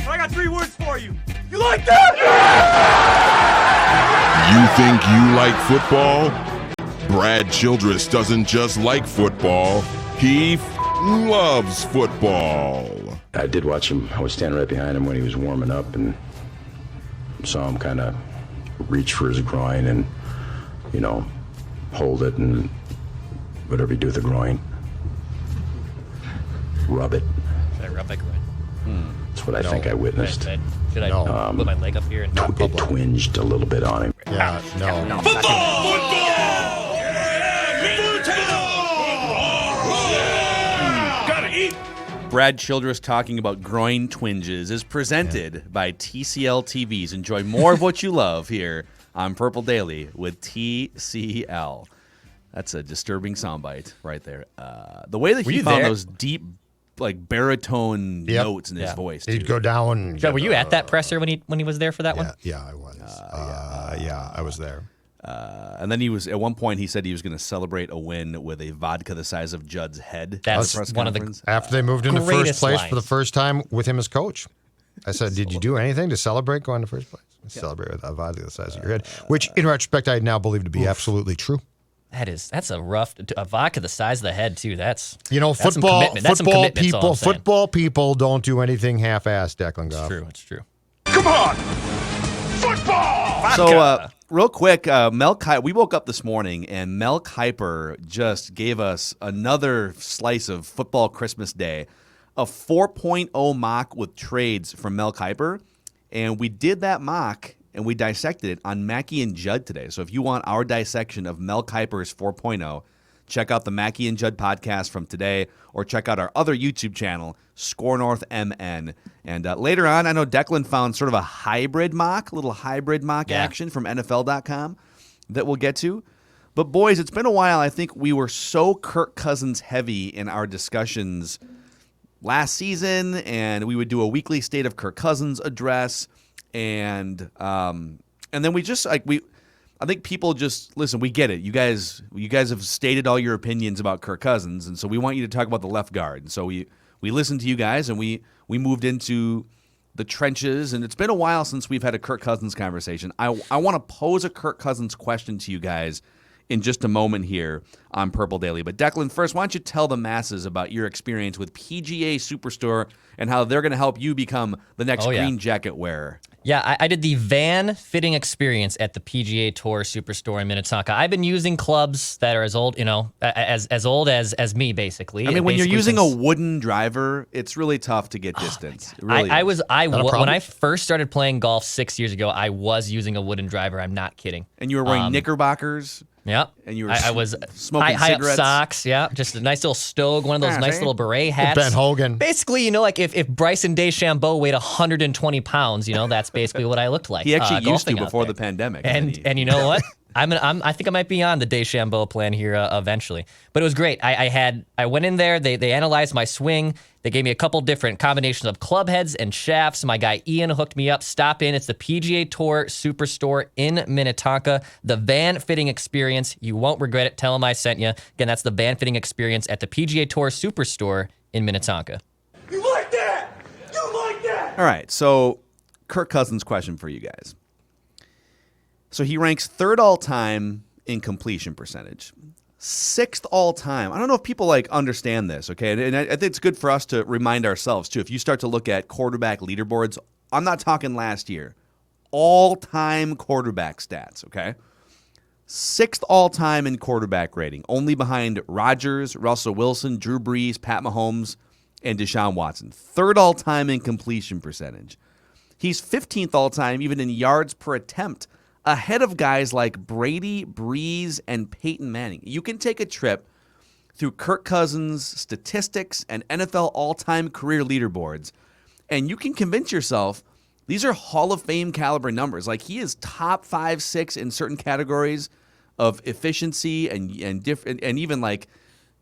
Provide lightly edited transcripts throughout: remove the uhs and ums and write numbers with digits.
I got 3 words for you. You like that? You think you like football? Brad Childress doesn't just like football. He loves football. I did watch him. I was standing right behind him when he was warming up and saw him kind of reach for his groin and, hold it and whatever you do with the groin. Rub it. Should I rub my groin? That's what I think I witnessed. Should I put my leg up here? And It twinged a little bit on him. Yeah, no. Brad Childress talking about groin twinges is presented by TCL TVs. Enjoy more of what you love here on Purple Daily with TCL. That's a disturbing soundbite right there. The way that he found those deep, baritone notes in his voice. He'd go down. Chad, were you at that presser when he was there for that one? Yeah, I was. I was there. And then at one point, he said he was going to celebrate a win with a vodka the size of Judd's head. That's one of the after they moved into first place lines. for the first time with him as coach. I said, did you do anything to celebrate going to first place? Celebrate with a vodka the size of your head, which in retrospect I now believe to be absolutely true. That's a rough vodka the size of the head too. That's football people don't do anything half-assed, Declan Goff. It's true. Come on! Football! So, real quick, Mel Kiper, we woke up this morning and Mel Kiper just gave us another slice of football Christmas Day, a 4.0 mock with trades from Mel Kiper, and we did that mock and we dissected it on Mackey and Judd today. So if you want our dissection of Mel Kiper's 4.0, check out the Mackey and Judd podcast from today, or check out our other YouTube channel, Score North MN. And later on, I know Declan found sort of a little hybrid mock action from NFL.com that we'll get to. But boys, it's been a while. I think we were so Kirk Cousins heavy in our discussions last season, and we would do a weekly State of Kirk Cousins address, and then we just I think people just listen. We get it. You guys have stated all your opinions about Kirk Cousins, and so we want you to talk about the left guard. And so we listened to you guys, and we moved into the trenches. And it's been a while since we've had a Kirk Cousins conversation. I want to pose a Kirk Cousins question to you guys in just a moment here on Purple Daily. But Declan, first, why don't you tell the masses about your experience with PGA Superstore and how they're going to help you become the next green jacket wearer? Yeah, I did the van fitting experience at the PGA Tour Superstore in Minnetonka. I've been using clubs that are as old, as old as me, basically. I mean, when you're using a wooden driver, it's really tough to get distance. It really is. When I first started playing golf 6 years ago, I was using a wooden driver. I'm not kidding. And you were wearing knickerbockers. Yep. And you were I was smoking high cigarettes. Up socks. Yeah, just a nice little stogue, one of those nice little beret hats. Ben Hogan. Basically, if Bryson DeChambeau weighed 120 pounds, that's basically what I looked like. He actually used to before the pandemic. And you know what? I think I might be on the DeChambeau plan here eventually. But it was great. I went in there. They analyzed my swing. They gave me a couple different combinations of club heads and shafts. My guy Ian hooked me up. Stop in. It's the PGA Tour Superstore in Minnetonka. The van fitting experience. You won't regret it. Tell them I sent you. Again, that's the van fitting experience at the PGA Tour Superstore in Minnetonka. You like that? You like that? All right, so Kirk Cousins question for you guys. So he ranks third all-time in completion percentage, sixth all-time. I don't know if people understand this, okay? And I think it's good for us to remind ourselves, too. If you start to look at quarterback leaderboards, I'm not talking last year, all-time quarterback stats, okay? Sixth all-time in quarterback rating, only behind Rodgers, Russell Wilson, Drew Brees, Pat Mahomes, and Deshaun Watson. Third all-time in completion percentage. He's 15th all-time even in yards per attempt, ahead of guys like Brady, Breeze, and Peyton Manning. You can take a trip through Kirk Cousins' statistics and NFL all-time career leaderboards, and you can convince yourself these are Hall of Fame caliber numbers. He is top 5, 6 in certain categories of efficiency and even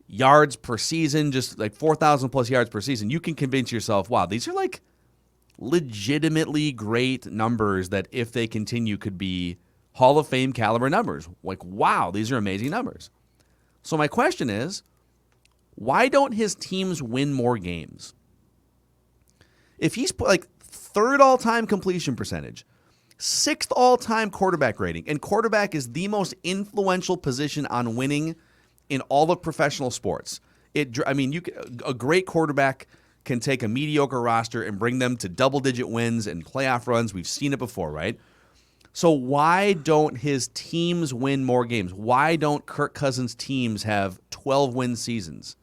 yards per season, just 4,000 plus yards per season. You can convince yourself, wow, these are legitimately great numbers that if they continue could be Hall of Fame caliber numbers. Wow, these are amazing numbers. So my question is, why don't his teams win more games? If he's third all-time completion percentage, sixth all-time quarterback rating, and quarterback is the most influential position on winning in all of professional sports. A great quarterback can take a mediocre roster and bring them to double-digit wins and playoff runs. We've seen it before, right? So why don't his teams win more games? Why don't Kirk Cousins' teams have 12-win seasons,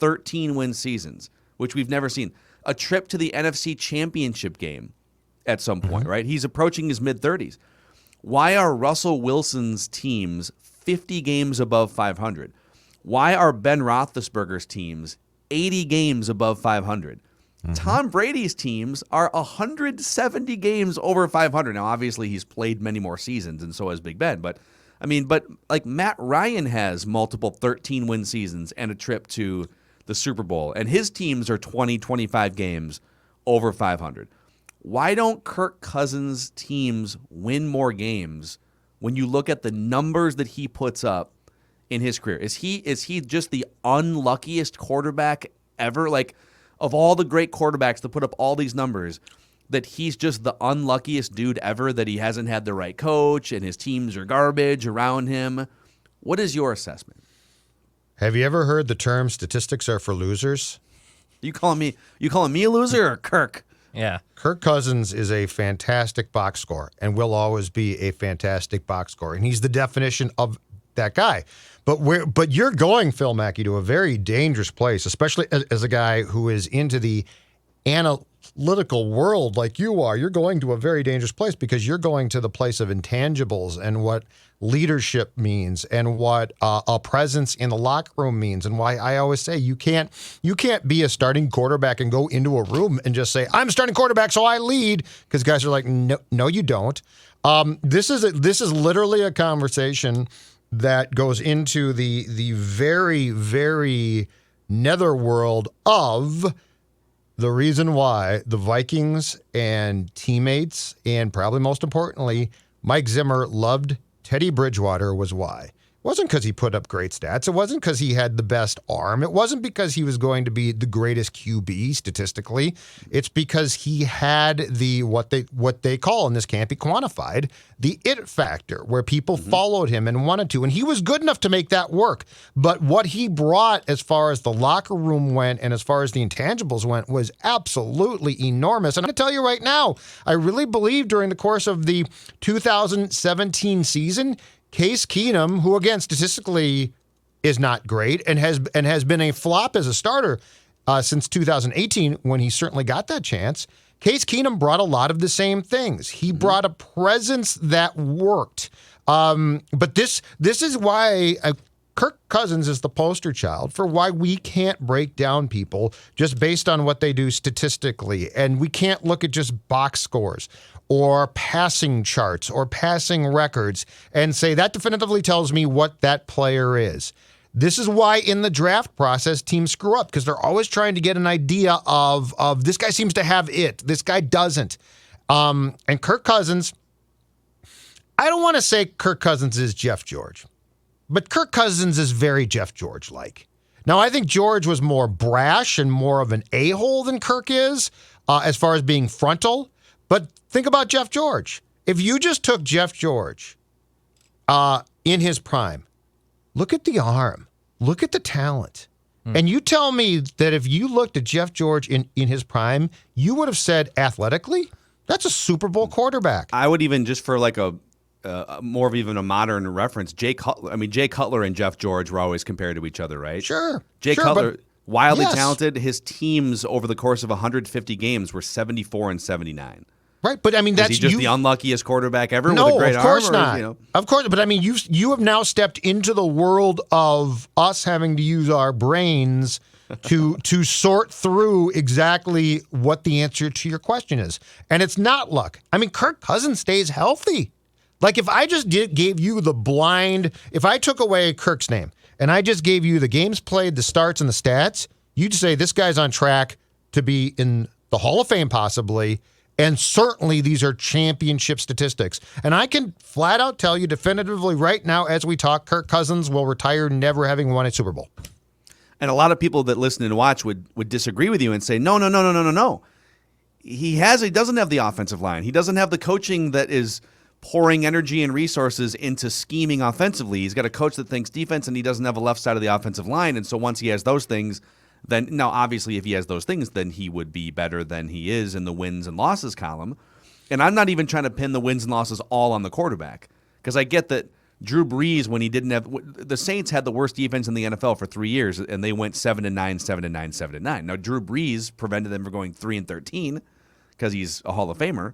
13-win seasons, which we've never seen? A trip to the NFC Championship game at some point, right? He's approaching his mid-30s. Why are Russell Wilson's teams 50 games above 500? Why are Ben Roethlisberger's teams 80 games above 500? Tom Brady's teams are 170 games over 500. Now, obviously, he's played many more seasons, and so has Big Ben. But like Matt Ryan has multiple 13-win seasons and a trip to the Super Bowl, and his teams are 20, 25 games over 500. Why don't Kirk Cousins' teams win more games when you look at the numbers that he puts up in his career? Is he just the unluckiest quarterback ever? Like, of all the great quarterbacks to put up all these numbers, that he's just the unluckiest dude ever, that he hasn't had the right coach and his teams are garbage around him? What is your assessment? Have you ever heard the term statistics are for losers? You calling me a loser or Kirk? Yeah. Kirk Cousins is a fantastic box scorer and will always be a fantastic box scorer. And he's the definition of that guy. But you're going, Phil Mackey, to a very dangerous place, especially as a guy who is into the analytical world like you are. You're going to a very dangerous place because you're going to the place of intangibles and what leadership means and what a presence in the locker room means, and why I always say you can't be a starting quarterback and go into a room and just say, I'm a starting quarterback, so I lead, because guys are like, no, you don't. This is literally a conversation that goes into the very, very netherworld of the reason why the Vikings and teammates, and probably most importantly, Mike Zimmer loved Teddy Bridgewater, was why. It wasn't because he put up great stats. It wasn't because he had the best arm. It wasn't because he was going to be the greatest QB statistically. It's because he had the what they call, and this can't be quantified, the it factor, where people followed him and wanted to. And he was good enough to make that work. But what he brought as far as the locker room went and as far as the intangibles went was absolutely enormous. And I'm going to tell you right now, I really believe during the course of the 2017 season, Case Keenum, who again statistically is not great and has been a flop as a starter since 2018 when he certainly got that chance, Case Keenum brought a lot of the same things. He brought a presence that worked. But this is why Kirk Cousins is the poster child for why we can't break down people just based on what they do statistically, and we can't look at just box scores or passing charts or passing records and say that definitively tells me what that player is. This is why in the draft process teams screw up, because they're always trying to get an idea of this guy seems to have it, this guy doesn't. And Kirk Cousins, I don't want to say Kirk Cousins is Jeff George, but Kirk Cousins is very Jeff George-like. Now, I think George was more brash and more of an a-hole than Kirk is as far as being frontal. But think about Jeff George. If you just took Jeff George in his prime, look at the arm, look at the talent, and you tell me that if you looked at Jeff George in his prime, you would have said athletically, that's a Super Bowl quarterback. I would even, just for like a more of even a modern reference, Jay Cutler and Jeff George were always compared to each other, right? Sure. Jay Cutler, wildly yes. talented. His teams over the course of 150 games were 74 and 79. Right, but I mean that's is he just the unluckiest quarterback ever no, with a great of course arm? not. You know? Of course, but I mean you have now stepped into the world of us having to use our brains to sort through exactly what the answer to your question is, and it's not luck. I mean, Kirk Cousins stays healthy. Like if I just gave you the blind, if I took away Kirk's name and I just gave you the games played, the starts, and the stats, you'd say this guy's on track to be in the Hall of Fame possibly. And certainly these are championship statistics. And I can flat out tell you definitively right now as we talk, Kirk Cousins will retire never having won a Super Bowl. And a lot of people that listen and watch would disagree with you and say, no. he doesn't have the offensive line. He doesn't have the coaching that is pouring energy and resources into scheming offensively. He's got a coach that thinks defense, and he doesn't have a left side of the offensive line. And so once he has those things, then now obviously if he has those things, then he would be better than he is in the wins and losses column. And I'm not even trying to pin the wins and losses all on the quarterback, because I get that Drew Brees, when he didn't have – the Saints had the worst defense in the NFL for 3 years, and they went 7-9, 7-9, 7-9. Now, Drew Brees prevented them from going 3-13 because he's a Hall of Famer.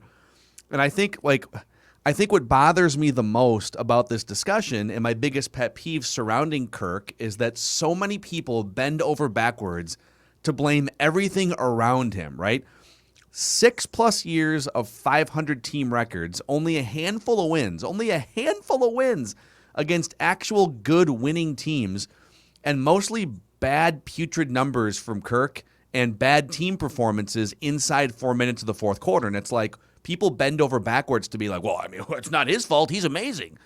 And I think what bothers me the most about this discussion, and my biggest pet peeve surrounding Kirk, is that so many people bend over backwards to blame everything around him, right? 6+ years of 500 team records, only a handful of wins against actual good winning teams, and mostly bad putrid numbers from Kirk and bad team performances inside 4 minutes of the fourth quarter. And it's like people bend over backwards to be like, well, I mean, it's not his fault. He's amazing.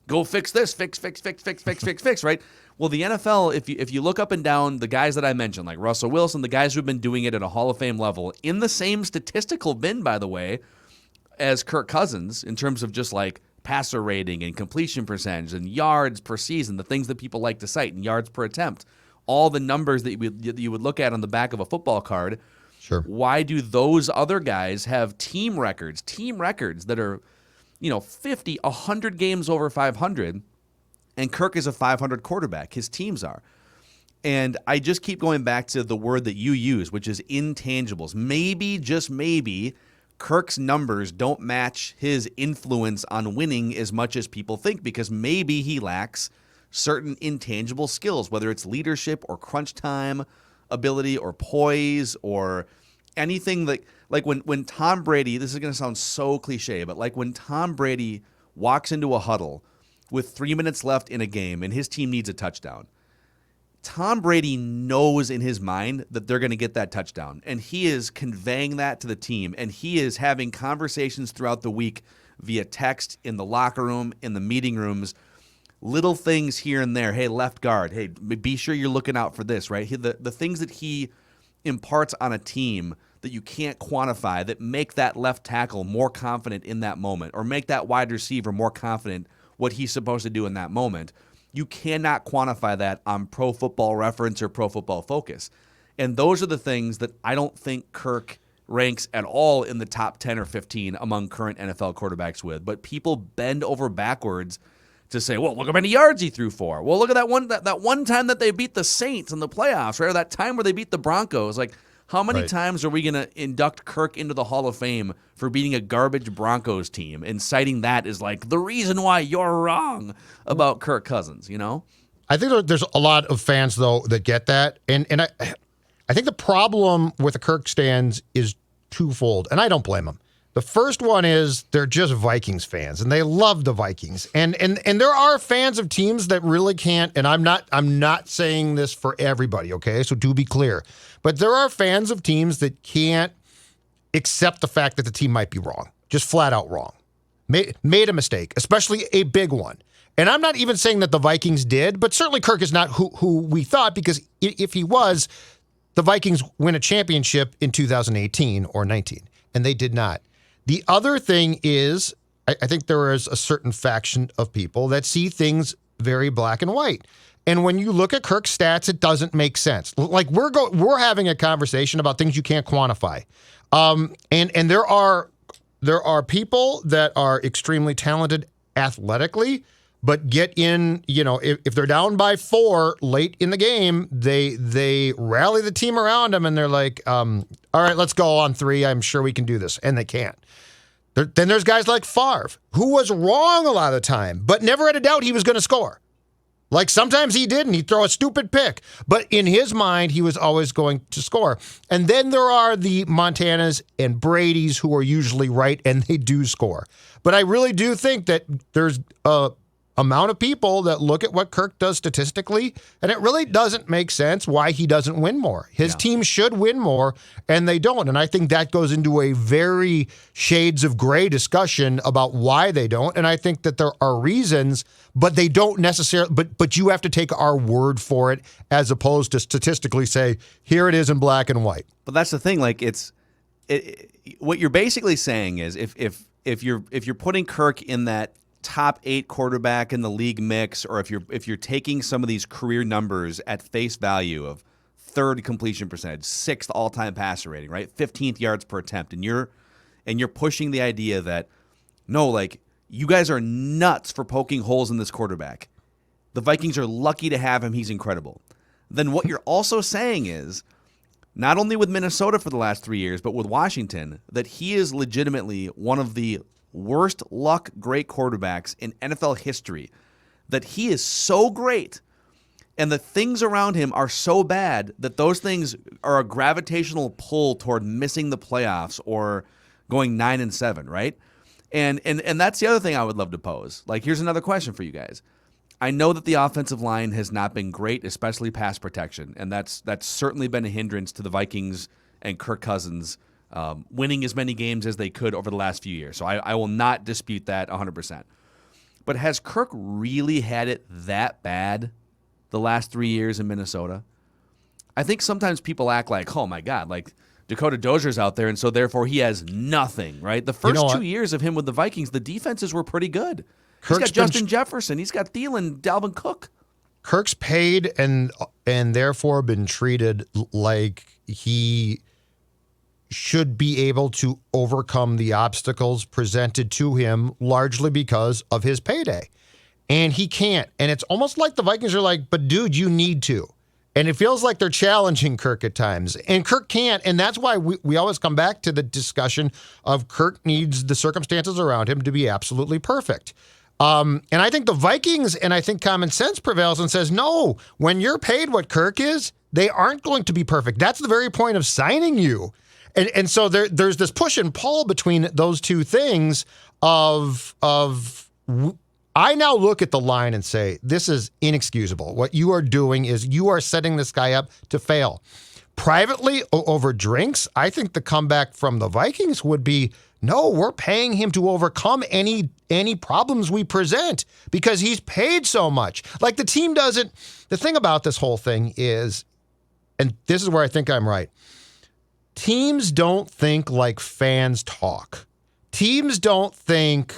Go fix this, fix, right? Well, the NFL, if you look up and down the guys that I mentioned, like Russell Wilson, the guys who've been doing it at a Hall of Fame level, in the same statistical bin, by the way, as Kirk Cousins, in terms of just like passer rating and completion percentage and yards per season, the things that people like to cite, and yards per attempt, all the numbers that you would look at on the back of a football card. Sure. Why do those other guys have team records that are, 50, 100 games over 500, and Kirk is a 500 quarterback? His teams are. And I just keep going back to the word that you use, which is intangibles. Maybe, just maybe, Kirk's numbers don't match his influence on winning as much as people think, because maybe he lacks certain intangible skills, whether it's leadership or crunch time ability or poise or anything that, like when Tom Brady, this is going to sound so cliche, but like when Tom Brady walks into a huddle with 3 minutes left in a game and his team needs a touchdown, Tom Brady knows in his mind that they're going to get that touchdown, and he is conveying that to the team, and he is having conversations throughout the week via text, in the locker room, in the meeting rooms, little things here and there. Hey, left guard, hey, be sure you're looking out for this, right? The things that he imparts on a team that you can't quantify, that make that left tackle more confident in that moment, or make that wide receiver more confident what he's supposed to do in that moment. You cannot quantify that on Pro Football Reference or Pro Football Focus. And those are the things that I don't think Kirk ranks at all in the top 10 or 15 among current NFL quarterbacks with. But people bend over backwards to say, well, look how many yards he threw for. Well, look at that one time that they beat the Saints in the playoffs, right? Or that time where they beat the Broncos. Like, how many times are we going to induct Kirk into the Hall of Fame for beating a garbage Broncos team and citing that as like the reason why you're wrong about Kirk Cousins, I think there's a lot of fans, though, that get that. And I think the problem with the Kirk stands is twofold, and I don't blame them. The first one is they're just Vikings fans, and they love the Vikings. And there are fans of teams that really can't, and I'm not saying this for everybody, okay? So do be clear. But there are fans of teams that can't accept the fact that the team might be wrong, just flat out wrong. Made a mistake, especially a big one. And I'm not even saying that the Vikings did, but certainly Kirk is not who we thought, because if he was, the Vikings win a championship in 2018 or 19, and they did not. The other thing is, I think there is a certain faction of people that see things very black and white. And when you look at Kirk's stats, it doesn't make sense. Like we're having a conversation about things you can't quantify. And there are people that are extremely talented athletically, but get in, if they're down by 4 late in the game, they rally the team around them and they're like, all right, let's go on 3. I'm sure we can do this. And they can't. Then there's guys like Favre, who was wrong a lot of the time, but never had a doubt he was going to score. Like sometimes he didn't. He'd throw a stupid pick. But in his mind, he was always going to score. And then there are the Montanas and Bradys who are usually right, and they do score. But I really do think that there's a amount of people that look at what Kirk does statistically, and it really doesn't make sense why he doesn't win more. His team should win more, and they don't. And I think that goes into a very shades of gray discussion about why they don't. And I think that there are reasons, but they don't necessarily, but you have to take our word for it as opposed to statistically say, here it is in black and white. But that's the thing, like what you're basically saying is if you're putting Kirk in that top 8 quarterback in the league mix, or if you're taking some of these career numbers at face value of 3rd completion percentage, 6th all-time passer rating, right, 15th yards per attempt, and you're pushing the idea that no, like, you guys are nuts for poking holes in this quarterback. The Vikings are lucky to have him. He's incredible. Then what you're also saying is, not only with Minnesota for the last 3 years, but with Washington, that he is legitimately one of the worst luck great quarterbacks in NFL history. That he is so great, and the things around him are so bad that those things are a gravitational pull toward missing the playoffs or going 9-7, right? And that's the other thing I would love to pose. Like, here's another question for you guys. I know that the offensive line has not been great, especially pass protection, and that's certainly been a hindrance to the Vikings and Kirk Cousins winning as many games as they could over the last few years. So I will not dispute that 100%. But has Kirk really had it that bad the last 3 years in Minnesota? I think sometimes people act like, oh my God, like Dakota Dozier's out there, and so therefore he has nothing, right? The first 2 years of him with the Vikings, the defenses were pretty good. He's got Justin Jefferson. He's got Thielen, Dalvin Cook. Kirk's paid and therefore been treated like he should be able to overcome the obstacles presented to him largely because of his payday. And he can't. And it's almost like the Vikings are like, but dude, you need to. And it feels like they're challenging Kirk at times. And Kirk can't. And that's why we always come back to the discussion of Kirk needs the circumstances around him to be absolutely perfect. And I think the Vikings, and I think common sense prevails and says, no, when you're paid what Kirk is, they aren't going to be perfect. That's the very point of signing you. And so there's this push and pull between those two things of I now look at the line and say, this is inexcusable. What you are doing is you are setting this guy up to fail. Privately, over drinks, I think the comeback from the Vikings would be, no, we're paying him to overcome any problems we present because he's paid so much. Like the team doesn't. The thing about this whole thing is, and this is where I think I'm right, teams don't think like fans talk. Teams don't think.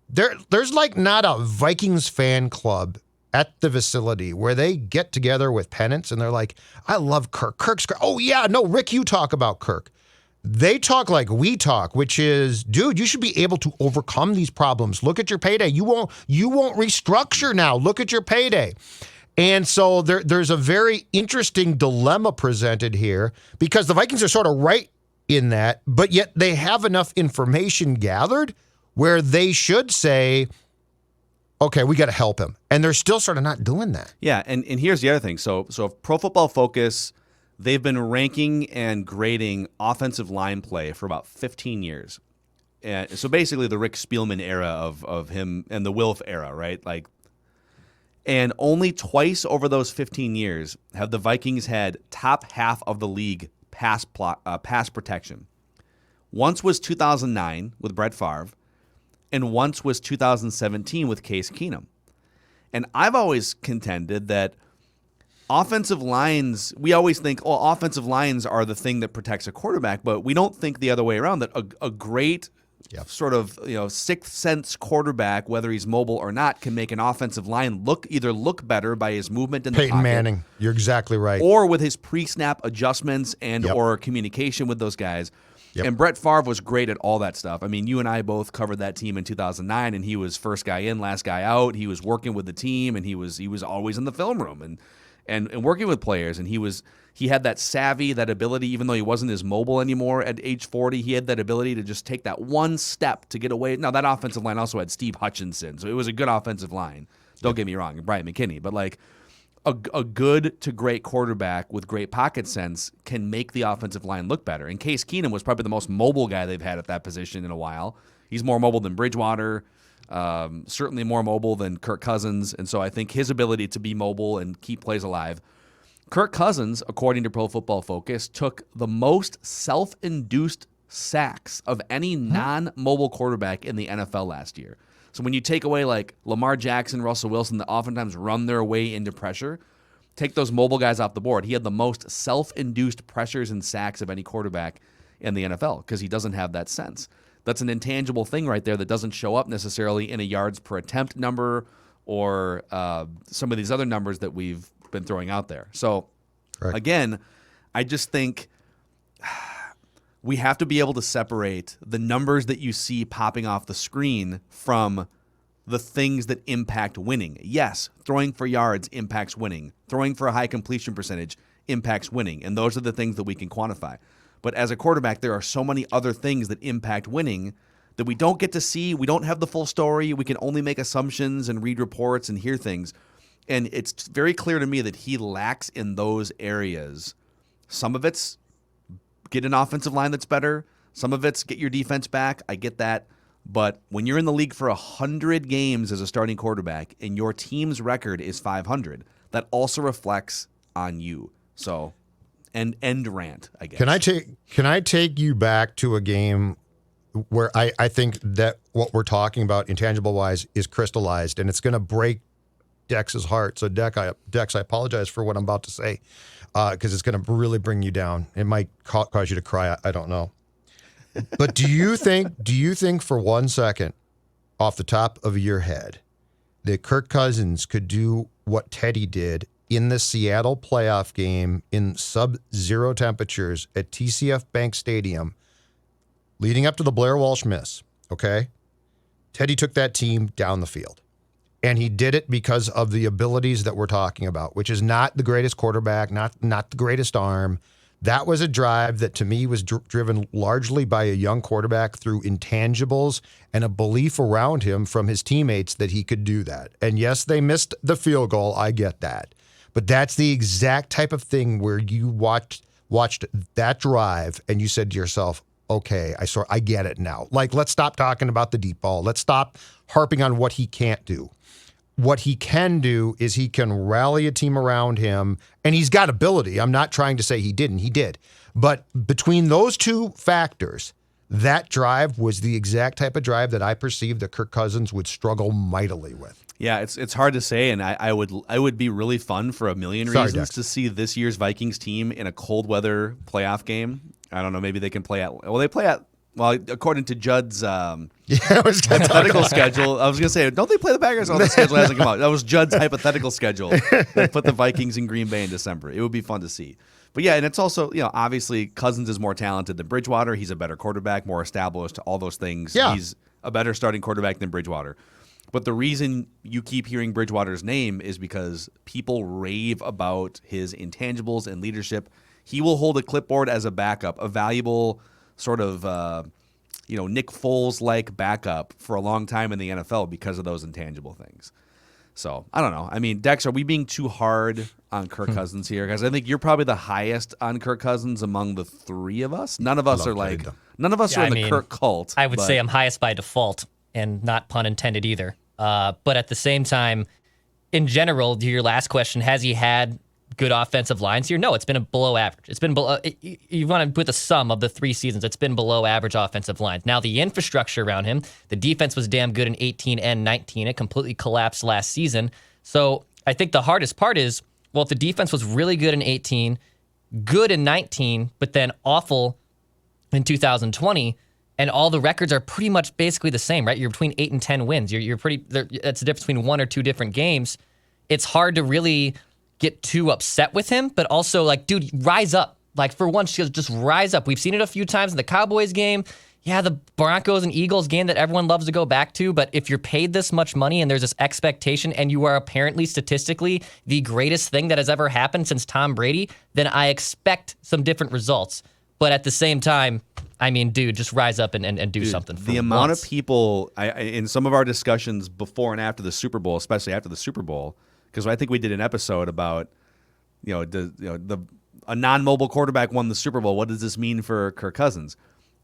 There's like not a Vikings fan club at the facility where they get together with pennants and they're like, I love Kirk. Kirk's great. Oh, yeah, no, Rick, you talk about Kirk. They talk like we talk, which is, dude, you should be able to overcome these problems. Look at your payday. You won't restructure now. Look at your payday. And so there's a very interesting dilemma presented here because the Vikings are sort of right in that, but yet they have enough information gathered where they should say, okay, we got to help him. And they're still sort of not doing that. Yeah, and here's the other thing. So Pro Football Focus, they've been ranking and grading offensive line play for about 15 years. So basically the Rick Spielman era of him and the Wilf era, right? And only twice over those 15 years have the Vikings had top half of the league pass protection. Once was 2009 with Brett Favre, and once was 2017 with Case Keenum. And I've always contended that offensive lines, we always think, oh, offensive lines are the thing that protects a quarterback, but we don't think the other way around, that a great sort of sixth sense quarterback, whether he's mobile or not, can make an offensive line either look better by his movement in the pocket. Peyton Manning, you're exactly right. Or with his pre-snap adjustments and or communication with those guys. Yep. And Brett Favre was great at all that stuff. I mean, you and I both covered that team in 2009, and he was first guy in, last guy out. He was working with the team, and he was always in the film room and working with players. And he had that savvy, that ability, even though he wasn't as mobile anymore at age 40, he had that ability to just take that one step to get away. Now, that offensive line also had Steve Hutchinson, so it was a good offensive line. Don't get me wrong, and Brian McKinney, but like a good to great quarterback with great pocket sense can make the offensive line look better. And Case Keenum was probably the most mobile guy they've had at that position in a while. He's more mobile than Bridgewater, certainly more mobile than Kirk Cousins. And so I think his ability to be mobile and keep plays alive. Kirk Cousins, according to Pro Football Focus, took the most self-induced sacks of any non-mobile quarterback in the NFL last year. So when you take away like Lamar Jackson, Russell Wilson, that oftentimes run their way into pressure, take those mobile guys off the board. He had the most self-induced pressures and sacks of any quarterback in the NFL because he doesn't have that sense. That's an intangible thing right there that doesn't show up necessarily in a yards per attempt number or some of these other numbers that we've been throwing out there. So, again, I just think we have to be able to separate the numbers that you see popping off the screen from the things that impact winning. Yes, throwing for yards impacts winning. Throwing for a high completion percentage impacts winning. And those are the things that we can quantify. But as a quarterback, there are so many other things that impact winning that we don't get to see. We don't have the full story. We can only make assumptions and read reports and hear things. And it's very clear to me that he lacks in those areas. Some of it's get an offensive line that's better. Some of it's get your defense back. I get that. But when you're in the league for 100 games as a starting quarterback and your team's record is 500, that also reflects on you. So, end rant, I guess. Can I take you back to a game where I think that what we're talking about intangible-wise is crystallized, and it's going to break Dex's heart. So, Dex, I apologize for what I'm about to say because it's going to really bring you down. It might cause you to cry. I don't know. But do you think for 1 second, off the top of your head, that Kirk Cousins could do what Teddy did in the Seattle playoff game in sub-zero temperatures at TCF Bank Stadium leading up to the Blair Walsh miss, okay? Teddy took that team down the field. And he did it because of the abilities that we're talking about, which is not the greatest quarterback, not the greatest arm. That was a drive that to me was driven largely by a young quarterback through intangibles and a belief around him from his teammates that he could do that. And yes, they missed the field goal. I get that. But that's the exact type of thing where you watched that drive and you said to yourself, okay, I get it now. Like, let's stop talking about the deep ball. Let's stop harping on what he can't do. What he can do is he can rally a team around him, and he's got ability. I'm not trying to say he didn't. He did. But between those two factors, that drive was the exact type of drive that I perceived that Kirk Cousins would struggle mightily with. Yeah, it's hard to say, and I would be really fun for a million reasons Dex. to see this year's Vikings team in a cold weather playoff game. I don't know, maybe they can play at according to Judd's hypothetical schedule, I was going to say, don't they play the Packers? Oh, the schedule hasn't come out. That was Judd's hypothetical schedule that put the Vikings in Green Bay in December. It would be fun to see. But yeah, and it's also, obviously Cousins is more talented than Bridgewater. He's a better quarterback, more established, all those things. Yeah. He's a better starting quarterback than Bridgewater. But the reason you keep hearing Bridgewater's name is because people rave about his intangibles and leadership. He will hold a clipboard as a backup, a valuable sort of, Nick Foles-like backup for a long time in the NFL because of those intangible things. So, I don't know. I mean, Dex, are we being too hard on Kirk Cousins here? Because I think you're probably the highest on Kirk Cousins among the three of us. None of us are are in the Kirk cult. I would say I'm highest by default, and not pun intended either. But at the same time, in general, to your last question, has he had good offensive lines here? No, it's been below average. It's been below. You want to put the sum of the 3 seasons, it's been below average offensive lines. Now, the infrastructure around him, the defense was damn good in 18 and 19. It completely collapsed last season. So I think the hardest part is, well, if the defense was really good in 18, good in 19, but then awful in 2020, and all the records are pretty much basically the same, right? You're between 8 and 10 wins. You're pretty. That's the difference between 1 or 2 different games. It's hard to really get too upset with him, but also, like, dude, rise up. Like, for once, just rise up. We've seen it a few times in the Cowboys game. Yeah, the Broncos and Eagles game that everyone loves to go back to, but if you're paid this much money and there's this expectation and you are apparently statistically the greatest thing that has ever happened since Tom Brady, then I expect some different results. But at the same time, I mean, dude, just rise up and do something. The amount of people, in some of our discussions before and after the Super Bowl, especially after the Super Bowl, because I think we did an episode about, a non-mobile quarterback won the Super Bowl. What does this mean for Kirk Cousins?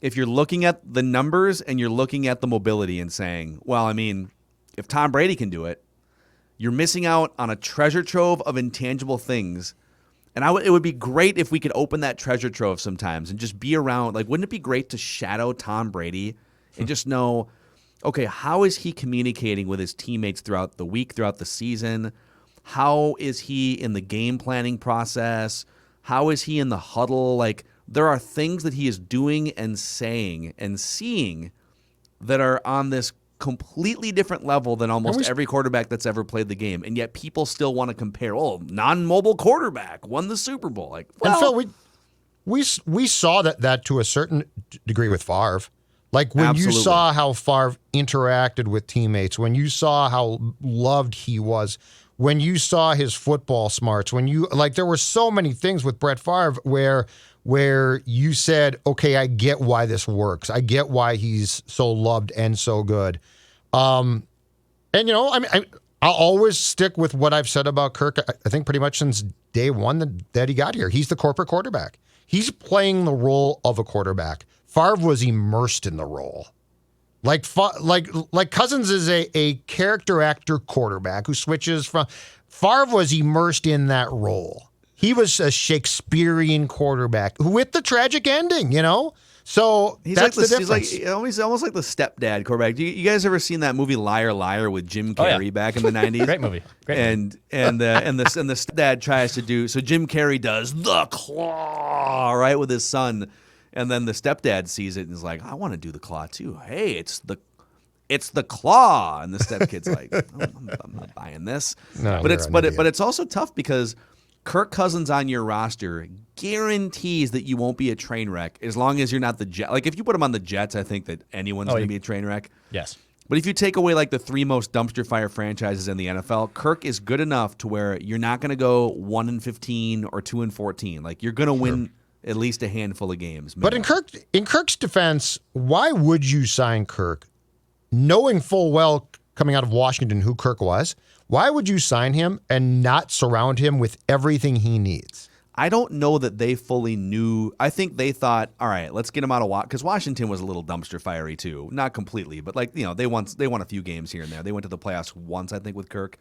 If you're looking at the numbers and you're looking at the mobility and saying, well, I mean, if Tom Brady can do it, you're missing out on a treasure trove of intangible things. And it would be great if we could open that treasure trove sometimes and just be around. Like, wouldn't it be great to shadow Tom Brady and just know, okay, how is he communicating with his teammates throughout the week, throughout the season? How is he in the game planning process? How is he in the huddle? Like, there are things that he is doing and saying and seeing that are on this completely different level than almost every quarterback that's ever played the game. And yet people still want to compare, non-mobile quarterback won the Super Bowl. Like, well, and Phil, we saw that to a certain degree with Favre. Like when Absolutely. you saw how Favre interacted with teammates, when you saw how loved he was, when you saw his football smarts, there were so many things with Brett Favre where you said, okay, I get why this works. I get why he's so loved and so good. And I'll always stick with what I've said about Kirk. I think pretty much since day one that he got here, he's the corporate quarterback. He's playing the role of a quarterback. Favre was immersed in the role. Like Cousins is a character actor quarterback who switches from. Favre was immersed in that role. He was a Shakespearean quarterback with the tragic ending, So that's the difference. He's almost like the stepdad quarterback. You guys ever seen that movie Liar Liar with Jim Carrey back in the 90s? Great movie. And the stepdad tries to do so. Jim Carrey does the claw right with his son, and then the stepdad sees it and is like, I want to do the claw too. Hey, it's the claw, and the stepkid's like, I'm not buying this. No, but it's also tough because Kirk Cousins on your roster guarantees that you won't be a train wreck as long as you're not the Jets. Like if you put him on the Jets, I think that anyone's going to be a train wreck. Yes. But if you take away like the three most dumpster fire franchises in the NFL, Kirk is good enough to where you're not going to go 1-15 or 2-14. Like you're going to win at least a handful of games. But in Kirk's defense, why would you sign Kirk, knowing full well coming out of Washington who Kirk was? Why would you sign him and not surround him with everything he needs? I don't know that they fully knew. I think they thought, all right, let's get him out of Washington, because Washington was a little dumpster fiery too. Not completely, but they won a few games here and there. They went to the playoffs once, I think, with Kirk.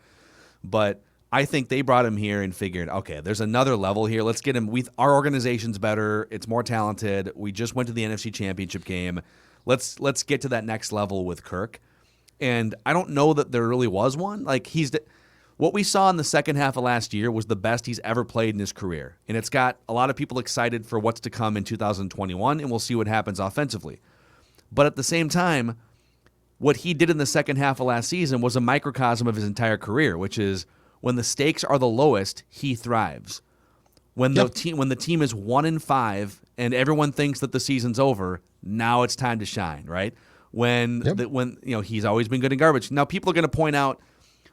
But I think they brought him here and figured, okay, there's another level here. Let's get him. Our organization's better. It's more talented. We just went to the NFC Championship game. Let's get to that next level with Kirk. And I don't know that there really was one. Like what we saw in the second half of last year was the best he's ever played in his career. And it's got a lot of people excited for what's to come in 2021, and we'll see what happens offensively. But at the same time, what he did in the second half of last season was a microcosm of his entire career, which is when the stakes are the lowest, he thrives. When the team is 1-5 and everyone thinks that the season's over, now it's time to shine, right? When he's always been good in garbage. Now people are going to point out,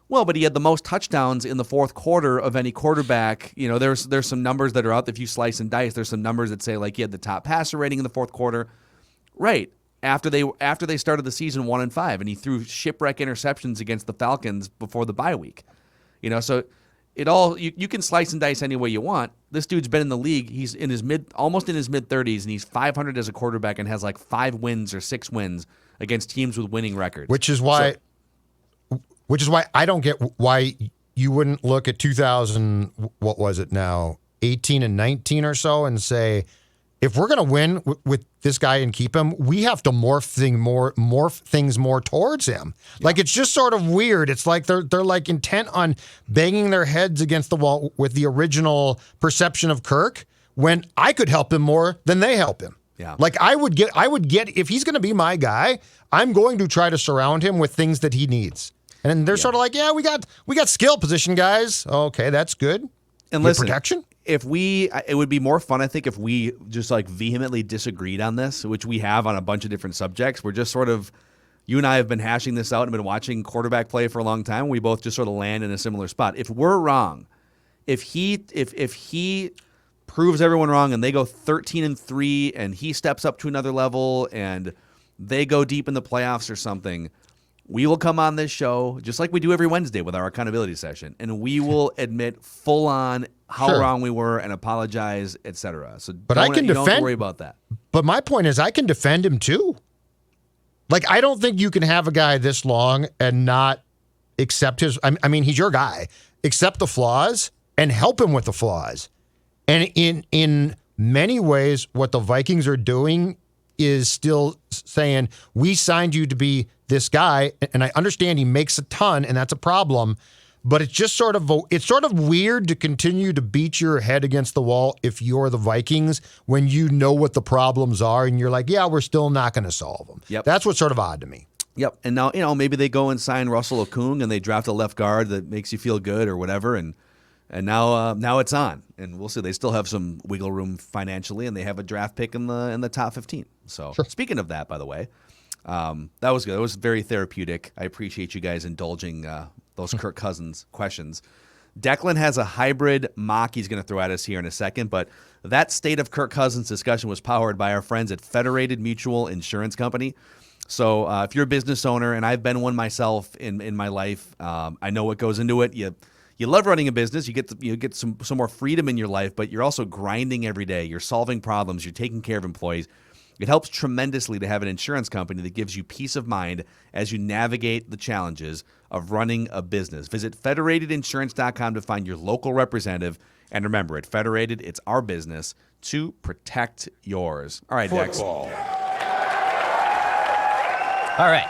well, but he had the most touchdowns in the fourth quarter of any quarterback. There's some numbers that are out there. If you slice and dice, there's some numbers that say like he had the top passer rating in the fourth quarter. Right. After they started the season 1-5, and he threw shipwreck interceptions against the Falcons before the bye week. So you can slice and dice any way you want. This dude's been in the league. He's almost in his mid-30s, and he's 500 as a quarterback and has like 5 wins or 6 wins against teams with winning records. Which is why I don't get why you wouldn't look at 2000, what was it now, 18 and 19 or so, and say, if we're going to win with this guy and keep him, we have to morph things more towards him. Yeah. Like it's just sort of weird. It's like they're like intent on banging their heads against the wall with the original perception of Kirk, when I could help him more than they help him. Yeah. Like I would get if he's going to be my guy, I'm going to try to surround him with things that he needs. And they're sort of like, yeah, we got skill position guys. Okay, that's good. And listen, protection. It would be more fun, I think, if we just like vehemently disagreed on this, which we have on a bunch of different subjects. We're just sort of, you and I have been hashing this out and been watching quarterback play for a long time. We both just sort of land in a similar spot. If we're wrong, if he proves everyone wrong and they go 13-3 and he steps up to another level and they go deep in the playoffs or something, we will come on this show just like we do every Wednesday with our accountability session, and we will admit full on how wrong we were and apologize, etc. So, but I can defend. You don't have to worry about that. But my point is, I can defend him too. Like I don't think you can have a guy this long and not accept his. I mean, he's your guy. Accept the flaws and help him with the flaws. And in many ways, what the Vikings are doing is still saying, we signed you to be this guy, and I understand he makes a ton, and that's a problem, but it's just sort of weird to continue to beat your head against the wall if you're the Vikings when you know what the problems are and you're like, yeah, we're still not going to solve them. Yep. That's what's sort of odd to me. Yep. And now, maybe they go and sign Russell Okung and they draft a left guard that makes you feel good or whatever. And now it's on. And we'll see. They still have some wiggle room financially, and they have a draft pick in the top 15. So Speaking of that, by the way, that was good. It was very therapeutic. I appreciate you guys indulging those Kirk Cousins questions. Declan has a hybrid mock he's going to throw at us here in a second, but that state of Kirk Cousins discussion was powered by our friends at Federated Mutual Insurance Company. So if you're a business owner, and I've been one myself in my life, I know what goes into it. You love running a business. You get some more freedom in your life, but you're also grinding every day. You're solving problems. You're taking care of employees. It helps tremendously to have an insurance company that gives you peace of mind as you navigate the challenges of running a business. Visit federatedinsurance.com to find your local representative. And remember, at Federated, it's our business to protect yours. All right, Dex. All right.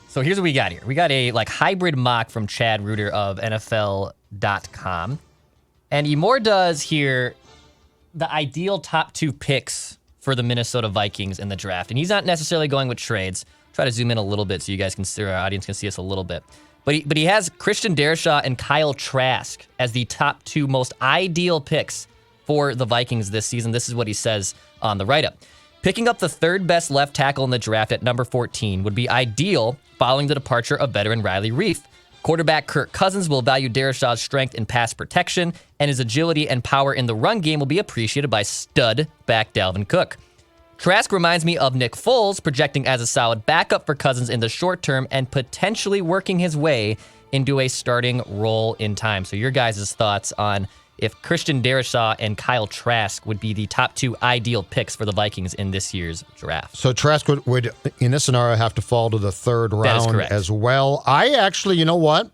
So here's what we got here. We got a hybrid mock from Chad Reuter of NFL.com. And Emor does here the ideal top 2 picks for the Minnesota Vikings in the draft. And he's not necessarily going with trades. Try to zoom in a little bit so you guys can see, our audience can see us a little bit. But he has Christian Darrisaw and Kyle Trask as the top 2 most ideal picks for the Vikings this season. This is what he says on the write-up. Picking up the 3rd best left tackle in the draft at number 14 would be ideal following the departure of veteran Riley Reiff. Quarterback Kirk Cousins will value Darrishaw's strength in pass protection, and his agility and power in the run game will be appreciated by stud back Dalvin Cook. Trask reminds me of Nick Foles, projecting as a solid backup for Cousins in the short term and potentially working his way into a starting role in time. So your guys' thoughts on if Christian Darrisaw and Kyle Trask would be the top 2 ideal picks for the Vikings in this year's draft. So Trask would in this scenario, have to fall to the 3rd round as well. I actually, you know what?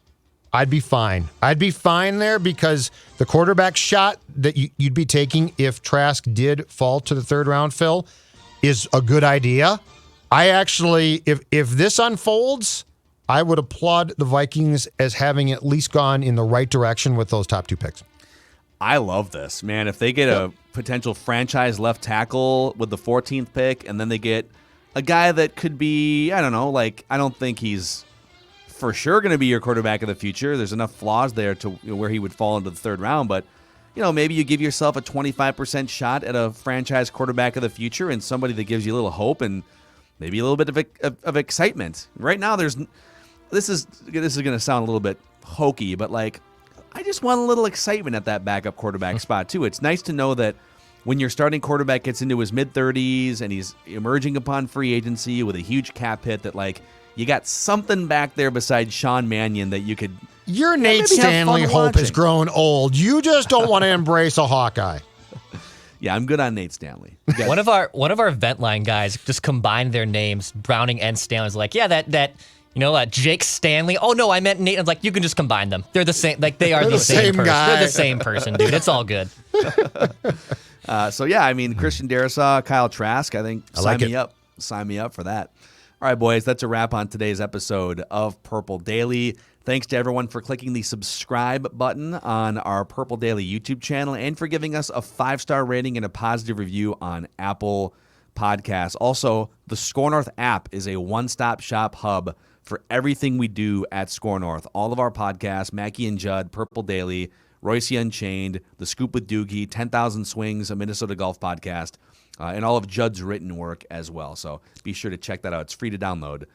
I'd be fine. I'd be fine there because the quarterback shot that you'd be taking if Trask did fall to the 3rd round, Phil, is a good idea. I actually, if this unfolds, I would applaud the Vikings as having at least gone in the right direction with those top 2 picks. I love this, man. If they get a potential franchise left tackle with the 14th pick, and then they get a guy that could be, I don't know, I don't think he's for sure going to be your quarterback of the future. There's enough flaws there to where he would fall into the 3rd round, but maybe you give yourself a 25% shot at a franchise quarterback of the future and somebody that gives you a little hope and maybe a little bit of excitement. Right now, this is going to sound a little bit hokey, but I just want a little excitement at that backup quarterback spot, too. It's nice to know that when your starting quarterback gets into his mid-30s and he's emerging upon free agency with a huge cap hit that, you got something back there besides Sean Mannion that you could... Your Nate Stanley hope has grown old. You just don't want to embrace a Hawkeye. Yeah, I'm good on Nate Stanley. One of our Vent Line guys just combined their names, Browning and Stanley. Was that Jake Stanley. Oh no, I meant Nate. I was like, you can just combine them. They're the same. They are the same person. Guy. They're the same person, dude. It's all good. Christian Darrisaw, Kyle Trask. I think sign me up. Sign me up for that. All right, boys, that's a wrap on today's episode of Purple Daily. Thanks to everyone for clicking the subscribe button on our Purple Daily YouTube channel and for giving us a 5-star rating and a positive review on Apple Podcasts. Also, the Score North app is a one-stop shop hub for everything we do at Score North. All of our podcasts, Mackie and Judd, Purple Daily, Royce Unchained, The Scoop with Doogie, 10,000 Swings, a Minnesota golf podcast, and all of Judd's written work as well. So be sure to check that out. It's free to download